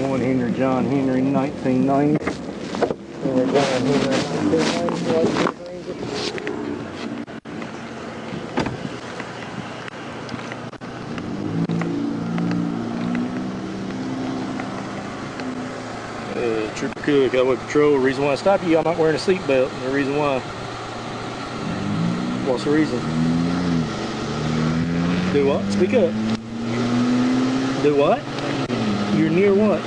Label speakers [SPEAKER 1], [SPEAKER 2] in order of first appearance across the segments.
[SPEAKER 1] 1 Henry, John Henry, 1990. Henry, John Henry, 1990. Trooper Cook, Highway Patrol. The reason why I stopped you, I'm not wearing a seatbelt. The reason why. What's the reason? Do what? Speak up. Do what? You're near what?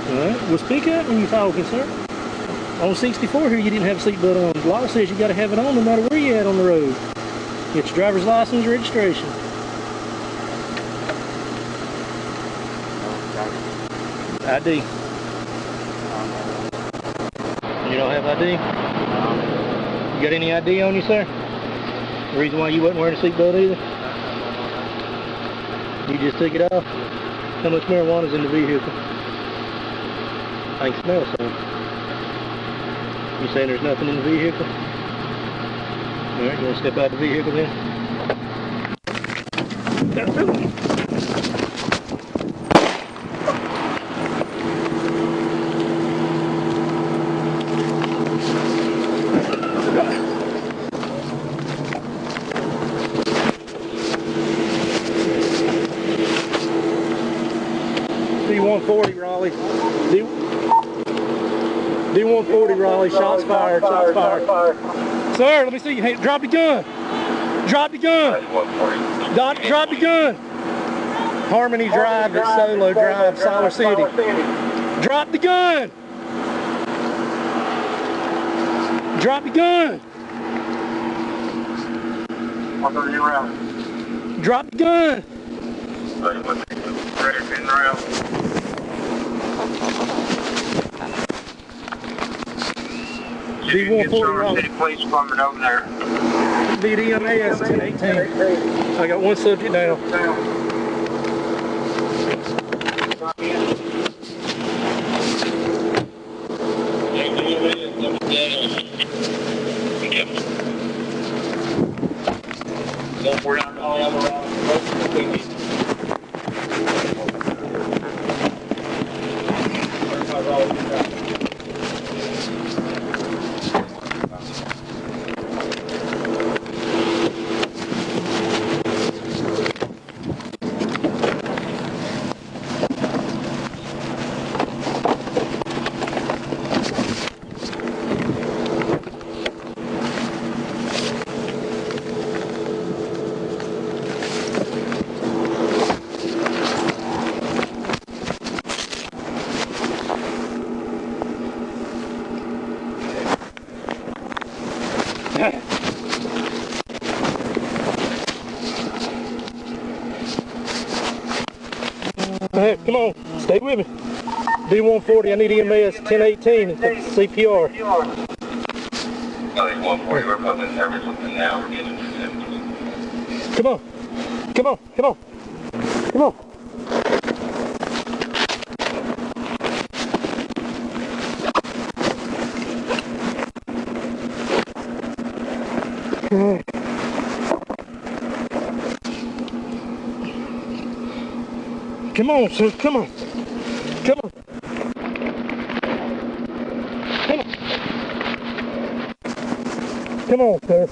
[SPEAKER 1] Alright, well speak up when you talking, sir. On 64 here you didn't have a seatbelt on. The law says you gotta have it on no matter where you're at on the road. Get your driver's license, registration. ID. You don't have ID? You got any ID on you, sir? The reason why you wasn't wearing a seatbelt either? You just took it off? How much marijuana is in the vehicle? I can smell some. You saying there's nothing in the vehicle? Alright, you want to step out the vehicle then? 140 Raleigh. D140 Raleigh. Shots fired. Shots fired. Sir, let me see. Hey, drop your gun. Drop your gun. Drop your gun. Harmony Drive at Solo Drive, Siler City. Drop the gun. Drop your gun. Drop the gun. D140
[SPEAKER 2] City Police Department over there.
[SPEAKER 1] VDMAS 1018. I got one subject down. Hey, come on, stay with me. D140, I need EMS 1018, CPR.
[SPEAKER 2] D140, we're public service looking now. We're getting
[SPEAKER 1] Come on, come on, come on, come on. Come on, sir, come on. Come on. Come on. Come on, sir.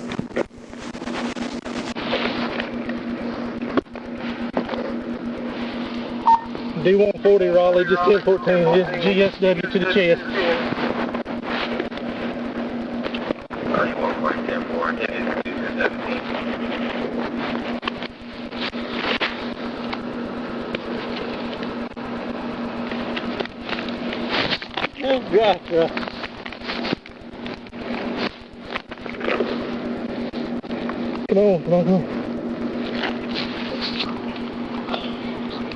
[SPEAKER 1] D140 Raleigh, just 1014, just GSW to the chest. Oh God, God. Come on, come on, come on.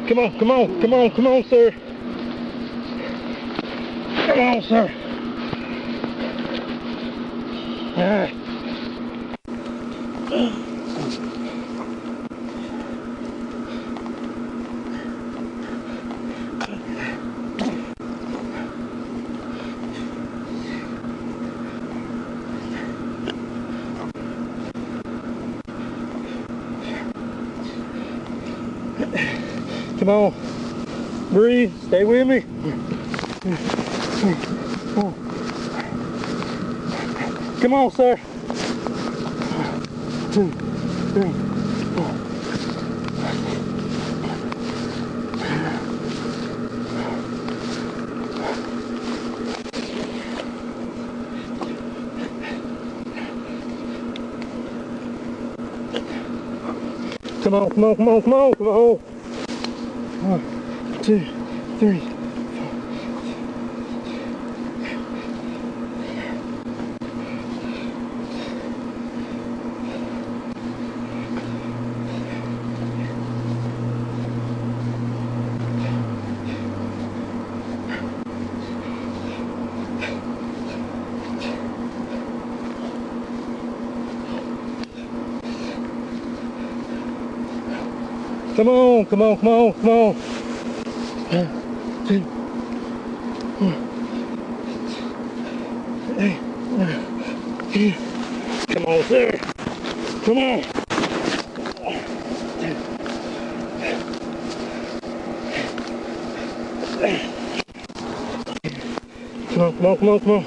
[SPEAKER 1] Come on, come on, come on, come on, sir. Come on, sir. Ah. Come Come on. Breathe. Stay with me. Come on, sir. 2, 3, 4. Come on, come on, come on, come on, come on. 1, 2, 3, 4. Come on, come on, come on, come on. 1, 2, 4. Come on, sir. Come on. Come on, come on, come on, come on.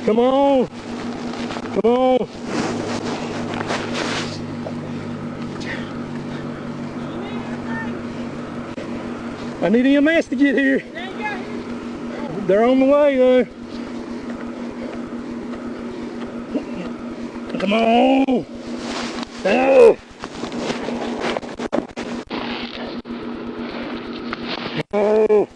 [SPEAKER 1] Come on! Come on! I need EMS to get here. They're on the way though. Come on! Oh. Oh.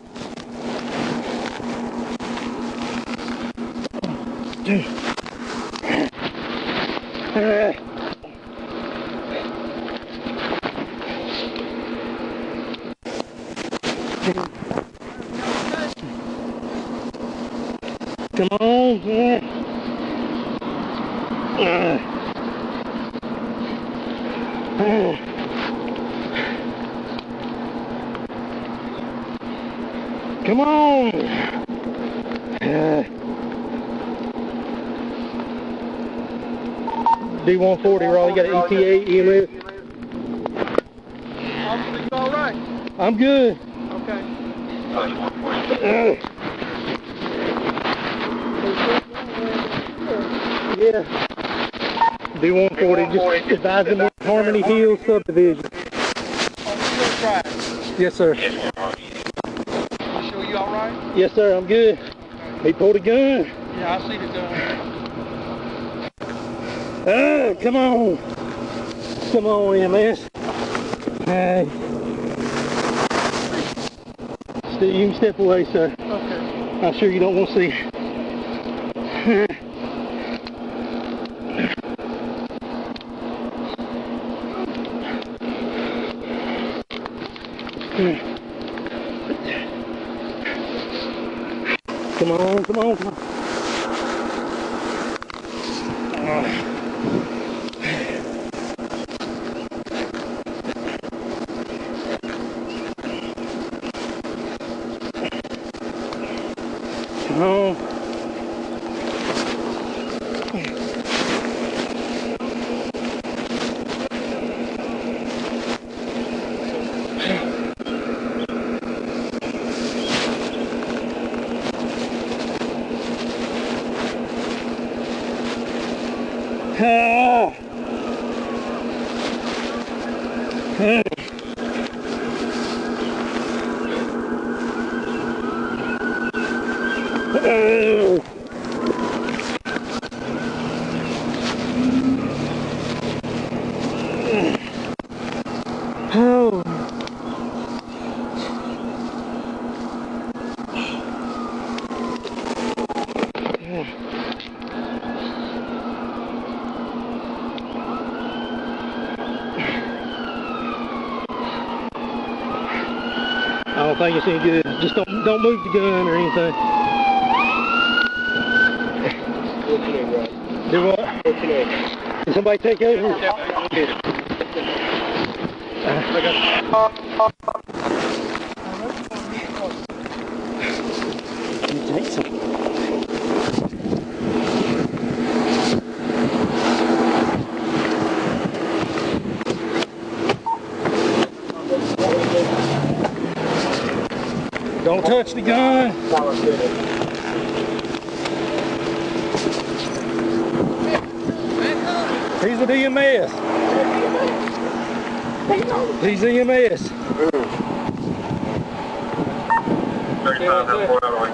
[SPEAKER 1] Come on, yeah. Come on. D140, Raleigh, got an ETA, EMS.
[SPEAKER 3] Officer, you all right?
[SPEAKER 1] I'm good.
[SPEAKER 3] Okay.
[SPEAKER 1] Yeah. D140, just advising me Harmony Hills subdivision.
[SPEAKER 3] On the track.
[SPEAKER 1] Yes, sir.
[SPEAKER 3] You sure you all right?
[SPEAKER 1] Yes, sir, I'm good. He pulled a gun.
[SPEAKER 3] Yeah, I see the gun.
[SPEAKER 1] Oh, come on. Come on, EMS. Hey. Steve, you can step away, sir.
[SPEAKER 3] Okay.
[SPEAKER 1] I'm sure you don't want to see. Come on, come on, come on. Come on. I don't think it's any good. Just don't move the gun or anything.
[SPEAKER 3] What's your name, Rob?
[SPEAKER 1] Do what?
[SPEAKER 3] What's your name?
[SPEAKER 1] Did somebody take over? Take some. Don't touch the gun. He's the DMS. He's EMS.
[SPEAKER 2] 35 and 4 out of the way.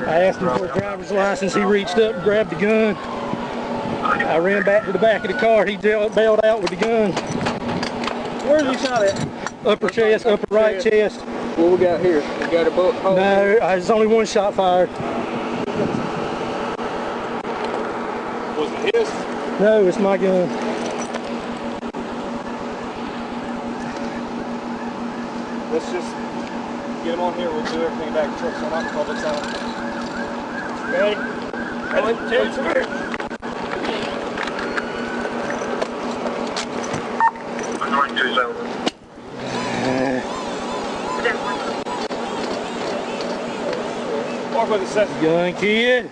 [SPEAKER 1] I asked him for a driver's license. He reached up and grabbed the gun. I ran back to the back of the car. He bailed out with the gun.
[SPEAKER 3] Where's he shot at?
[SPEAKER 1] Upper chest, upper right chest.
[SPEAKER 3] What we got here? We got a bullet hole?
[SPEAKER 1] No, there's only one shot fired.
[SPEAKER 3] Was it his?
[SPEAKER 1] No, it's my gun.
[SPEAKER 3] Let's just get him on here. We'll do everything back. Trucks on out, public side. Ready? 1, 2, 3.
[SPEAKER 2] I'm going to do so.
[SPEAKER 3] Walk with the set.
[SPEAKER 1] Gun kid.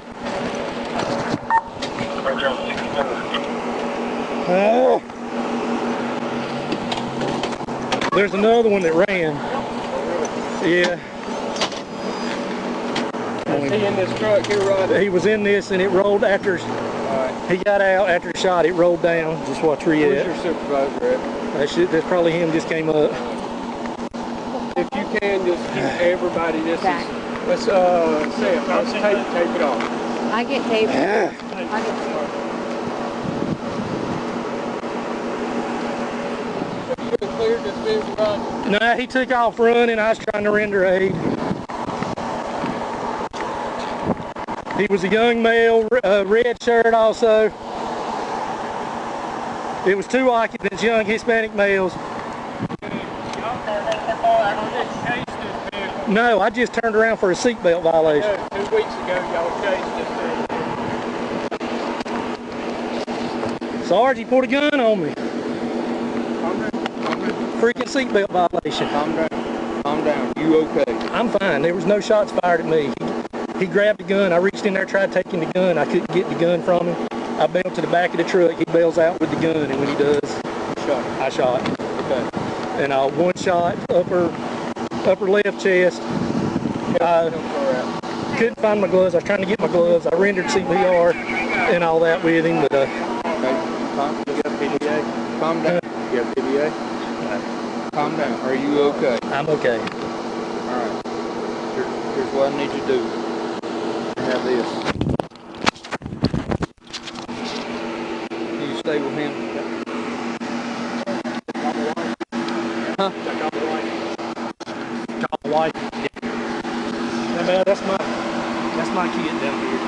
[SPEAKER 1] Oh. There's another one that ran. Yeah.
[SPEAKER 3] Is he in this truck here, Rodney?
[SPEAKER 1] He was in this and it rolled after he got out after he shot. It rolled down. Just what tree
[SPEAKER 3] Where's
[SPEAKER 1] at?
[SPEAKER 3] your supervisor at?
[SPEAKER 1] That's probably him. Just came up.
[SPEAKER 3] If you can, just keep everybody. This is. Let's say it. Let's tape it off.
[SPEAKER 4] I get tape.
[SPEAKER 1] Yeah.
[SPEAKER 4] I get tape.
[SPEAKER 3] You cleared this vehicle, Rodney?
[SPEAKER 1] Nah, he took off running. I was trying to render aid. He was a young male, red shirt also. It was 2 occupants, young Hispanic males. No, I just turned around for a seatbelt violation.
[SPEAKER 3] Yeah, 2 weeks ago, y'all chased this thing.
[SPEAKER 1] Sarge, he pulled a gun on me.
[SPEAKER 3] Calm down.
[SPEAKER 1] Freaking seatbelt violation.
[SPEAKER 3] Calm down. Calm down. You okay?
[SPEAKER 1] I'm fine. There was no shots fired at me. He grabbed the gun. I reached in there, tried taking the gun. I couldn't get the gun from him. I bailed to the back of the truck. He bails out with the gun, and when he does, I shot.
[SPEAKER 3] Okay.
[SPEAKER 1] And 1 shot, upper left chest. I couldn't find my gloves. I was trying to get my gloves. I rendered CPR and all that with him, but
[SPEAKER 3] Okay. You got PDA? Calm down. You got PDA? Calm down. Are you okay?
[SPEAKER 1] I'm okay.
[SPEAKER 3] Alright. Here's what I need you to do. Have this. Can you stay with him? Huh?
[SPEAKER 1] Call the wife. Yeah. That's my kid down here.